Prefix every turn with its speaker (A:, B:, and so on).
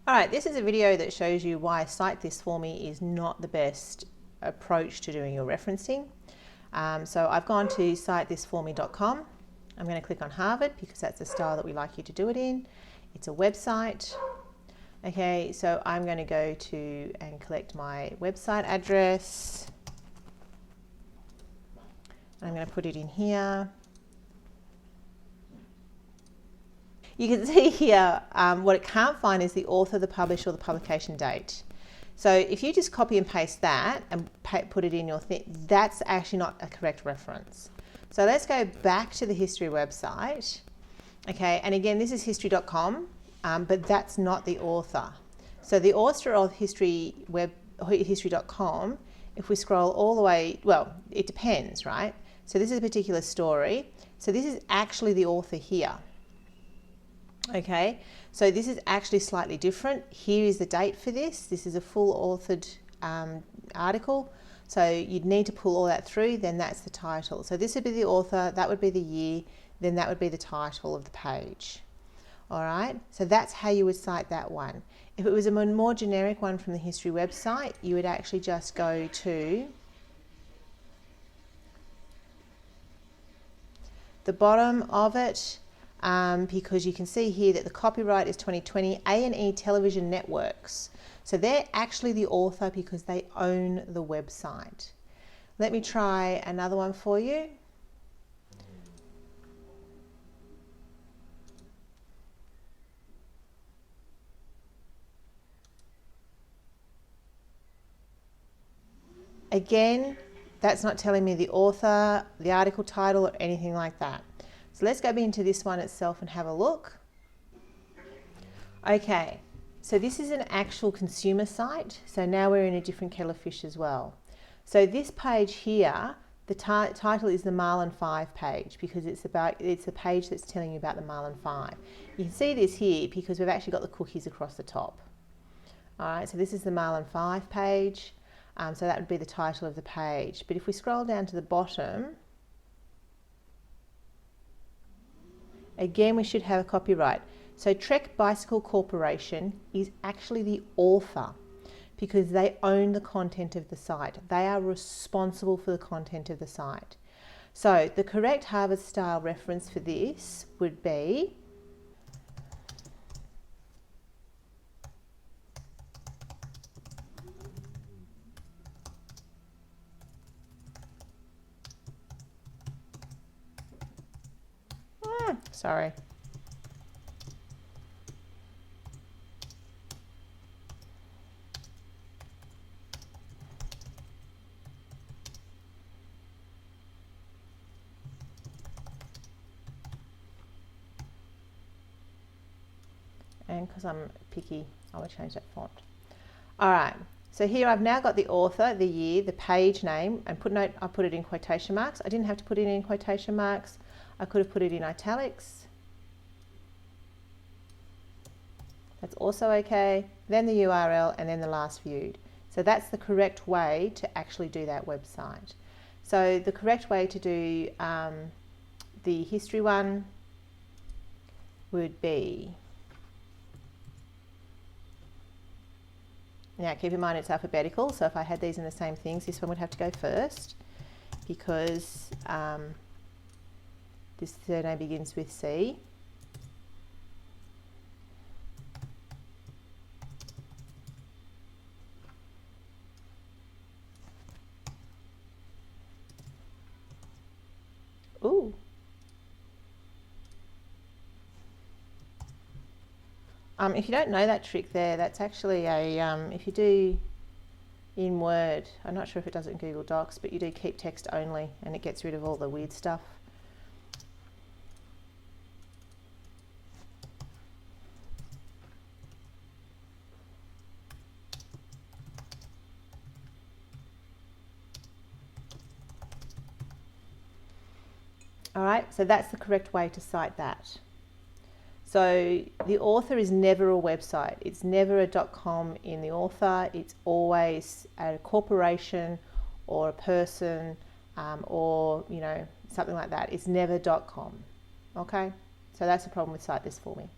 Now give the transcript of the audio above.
A: All right, this is a video that shows you why Cite This For Me is not the best approach to doing your referencing. So I've gone to citethis4me.com. I'm going to click on Harvard because that's the style that we like you to do it in. It's a website. Okay, so I'm going to go to and collect my website address. I'm going to put it in here. You can see here what it can't find is the author, the publisher, or the publication date. So if you just copy and paste that and put it in your thing, that's actually not a correct reference. So let's go back to the history website. Okay, and again, this is history.com, but that's not the author. So the author of history.com, if we scroll all the way, well, it depends, right? So this is a particular story. So this is actually the author here. Okay, so this is actually slightly different. Here is the date for this. This is a full authored article. So you'd need to pull all that through, then that's the title. So this would be the author, that would be the year, then that would be the title of the page. All right, so that's how you would cite that one. If it was a more generic one from the history website, you would actually just go to the bottom of it, because you can see here that the copyright is 2020 A&E Television Networks. So they're actually the author because they own the website. Let me try another one for you. Again, that's not telling me the author, the article title, or anything like that. So let's go into this one itself and have a look. Okay, so this is an actual consumer site. So now we're in a different kettle of fish as well. So this page here, the title is the Marlin 5 page because it's the page that's telling you about the Marlin 5. You can see this here because we've actually got the cookies across the top. All right, so this is the Marlin 5 page. So that would be the title of the page. But if we scroll down to the bottom, again, we should have a copyright. So Trek Bicycle Corporation is actually the author because they own the content of the site. They are responsible for the content of the site. So the correct Harvard style reference for this would be sorry. And because I'm picky, I will change that font. All right, so here I've now got the author, the year, the page name, and I put it in quotation marks. I didn't have to put it in quotation marks. I could have put it in italics. That's also okay. Then the URL and then the last viewed. So that's the correct way to actually do that website. So the correct way to do the history one would be, now keep in mind it's alphabetical, so if I had these in the same things, this one would have to go first because this surname begins with C. Ooh. If you don't know that trick there, that's actually a, if you do in Word, I'm not sure if it does it in Google Docs, but you do keep text only and it gets rid of all the weird stuff. All right, so that's the correct way to cite that. So the author is never a website. It's never a .com in the author. It's always a corporation or a person or, you know, something like that. It's never .com. Okay, so that's the problem with Cite This For Me.